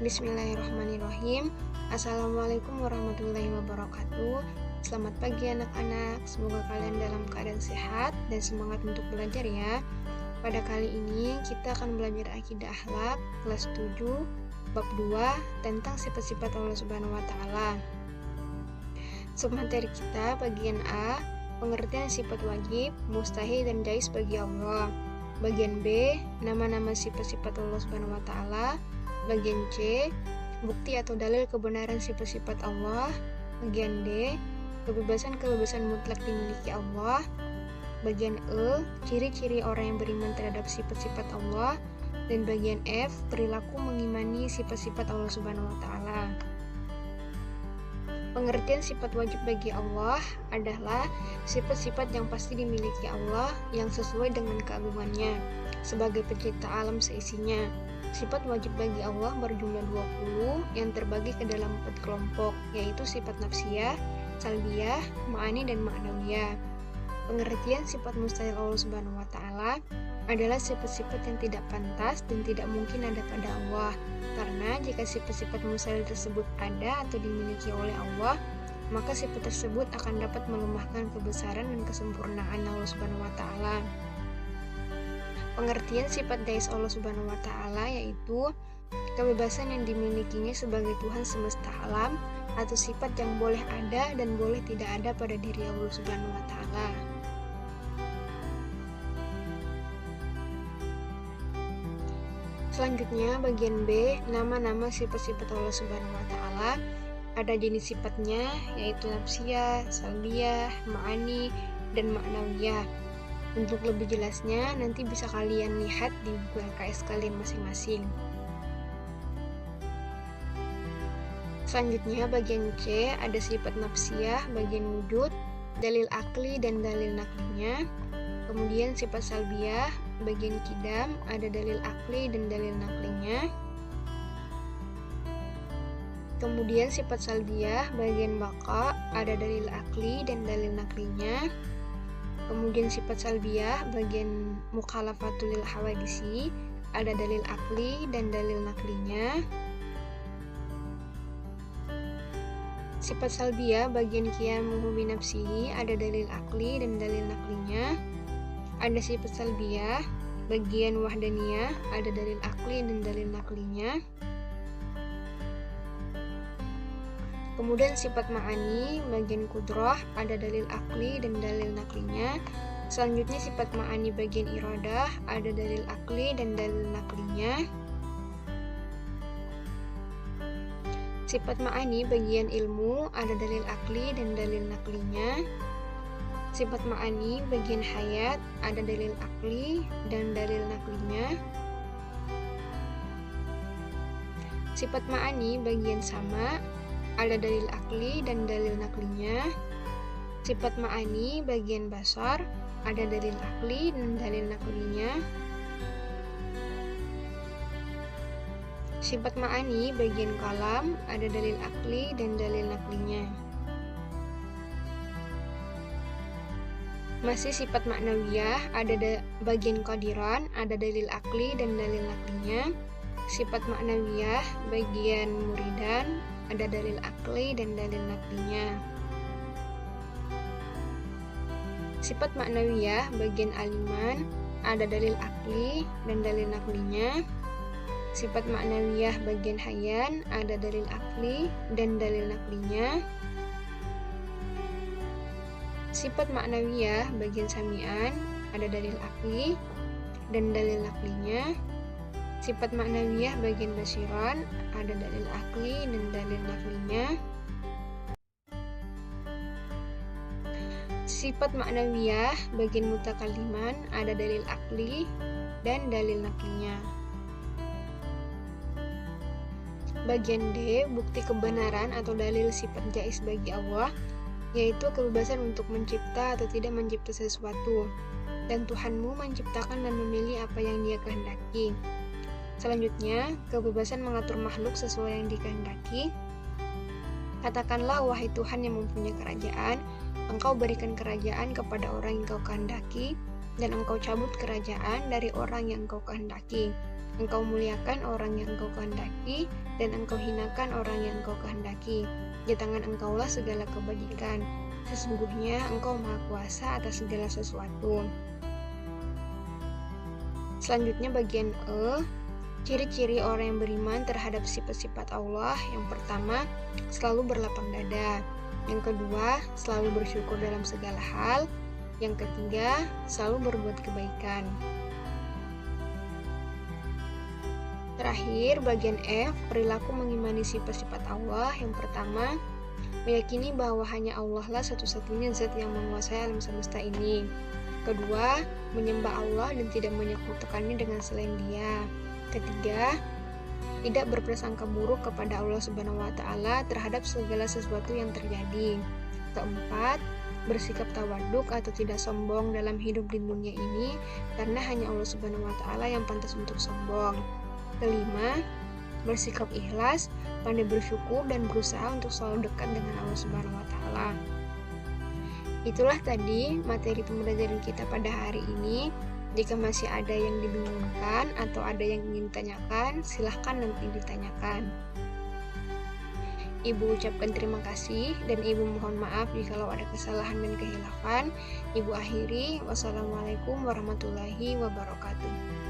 Bismillahirrahmanirrahim. Assalamualaikum warahmatullahi wabarakatuh. Selamat pagi anak-anak. Semoga kalian dalam keadaan sehat dan semangat untuk belajar ya. Pada kali ini kita akan belajar akidah akhlak kelas 7 bab 2 tentang sifat-sifat Allah Subhanahu wa taala. Submateri kita bagian A, pengertian sifat wajib, mustahil dan jaiz bagi Allah. Bagian B, nama-nama sifat-sifat Allah Subhanahu wa taala. Bagian C, bukti atau dalil kebenaran sifat-sifat Allah. Bagian D, kebebasan mutlak dimiliki Allah. Bagian E, ciri-ciri orang yang beriman terhadap sifat-sifat Allah. Dan bagian F, perilaku mengimani sifat-sifat Allah Subhanahu wa taala. Pengertian sifat wajib bagi Allah adalah sifat-sifat yang pasti dimiliki Allah yang sesuai dengan keagungannya sebagai pencipta alam seisinya. Sifat wajib bagi Allah berjumlah 20 yang terbagi ke dalam 4 kelompok, yaitu sifat nafsiyah, salbiyah, ma'ani, dan ma'nawiyah. Pengertian sifat mustahil Allah Subhanahu wa taala adalah sifat-sifat yang tidak pantas dan tidak mungkin ada pada Allah. Karena jika sifat-sifat mustahil tersebut ada atau dimiliki oleh Allah, maka sifat tersebut akan dapat melemahkan kebesaran dan kesempurnaan Allah Subhanahu wa taala. Pengertian sifat jaiz Allah Subhanahu wa taala yaitu kebebasan yang dimilikinya sebagai Tuhan semesta alam atau sifat yang boleh ada dan boleh tidak ada pada diri Allah Subhanahu wa taala. Selanjutnya bagian B, nama-nama sifat-sifat Allah Subhanahu wa taala. Ada jenis sifatnya yaitu nafsiyah, salbiyah, ma'ani, dan ma'nawiyah. Untuk lebih jelasnya nanti bisa kalian lihat di buku LKS kalian masing-masing. Selanjutnya bagian C, ada sifat nafsiyah, bagian wujud, dalil akli dan dalil naklinya. Kemudian sifat salbiyah, bagian kidam, ada dalil akli dan dalil naklinya. Kemudian sifat salbiyah, bagian baqa, ada dalil akli dan dalil naklinya. Kemudian sifat salbiyah, bagian mukhalafatul lil hawadisi, ada dalil akli dan dalil naklinya. Sifat salbiyah, bagian qiyamuhu bi nafsihi, ada dalil akli dan dalil naklinya. Ada sifat salbiyah, bagian wahdaniyah, ada dalil akli dan dalil naklinya. Kemudian sifat ma'ani, bagian kudrah, ada dalil akli dan dalil naklinya. Selanjutnya sifat ma'ani bagian iradah, ada dalil akli dan dalil naklinya. Sifat ma'ani bagian ilmu, ada dalil akli dan dalil naklinya. Sifat ma'ani bagian hayat, ada dalil akli dan dalil naklinya. Sifat ma'ani bagian sama, ada dalil akli dan dalil naklinya. Sifat ma'ani bagian basar, ada dalil akli dan dalil naklinya. Sifat ma'ani bagian kalam, ada dalil akli dan dalil naklinya. Masih sifat ma'nawiyah, ada bagian qadiran, ada dalil akli dan dalil naklinya. Sifat ma'nawiyah bagian muridan, ada dalil akli dan dalil naklinya. Sifat ma'nawiyah bagian aliman, ada dalil akli dan dalil naklinya. Sifat ma'nawiyah bagian hayan, ada dalil akli dan dalil naklinya. Sifat ma'nawiyah bagian sami'an, ada dalil akli dan dalil naklinya. Sifat ma'nawiyah bagian basiran, ada dalil akli dan dalil naklinya. Sifat ma'nawiyah bagian mutakaliman, ada dalil akli dan dalil naklinya. Bagian D, bukti kebenaran atau dalil sifat jaiz bagi Allah, yaitu kebebasan untuk mencipta atau tidak mencipta sesuatu, dan Tuhanmu menciptakan dan memilih apa yang Dia kehendaki. Selanjutnya, kebebasan mengatur makhluk sesuai yang dikehendaki. Katakanlah, wahai Tuhan yang mempunyai kerajaan, Engkau berikan kerajaan kepada orang yang Engkau kehendaki, dan Engkau cabut kerajaan dari orang yang Engkau kehendaki. Engkau muliakan orang yang engkau kehendaki, dan engkau hinakan orang yang engkau kehendaki. Di tangan engkaulah segala kebajikan. Sesungguhnya engkau maha kuasa atas segala sesuatu. Selanjutnya bagian E, ciri-ciri orang yang beriman terhadap sifat-sifat Allah. Yang pertama, selalu berlapang dada. Yang kedua, selalu bersyukur dalam segala hal. Yang ketiga, selalu berbuat kebaikan. Terakhir, bagian F, perilaku mengimani sifat-sifat Allah. Yang pertama, meyakini bahwa hanya Allah lah satu-satunya zat yang menguasai alam semesta ini. Kedua, menyembah Allah dan tidak menyekutukannya dengan selain Dia. Ketiga, tidak berprasangka buruk kepada Allah Subhanahu wa Ta'ala terhadap segala sesuatu yang terjadi. Keempat, bersikap tawaduk atau tidak sombong dalam hidup di dunia ini, karena hanya Allah Subhanahu wa Ta'ala yang pantas untuk sombong. Kelima, bersikap ikhlas, pandai bersyukur, dan berusaha untuk selalu dekat dengan Allah Subhanahu wa Ta'ala. Itulah tadi materi pembelajaran kita pada hari ini. Jika masih ada yang dibingungkan atau ada yang ingin ditanyakan, silahkan nanti ditanyakan. Ibu ucapkan terima kasih dan Ibu mohon maaf jikalau ada kesalahan dan kehilafan. Ibu akhiri, wassalamualaikum warahmatullahi wabarakatuh.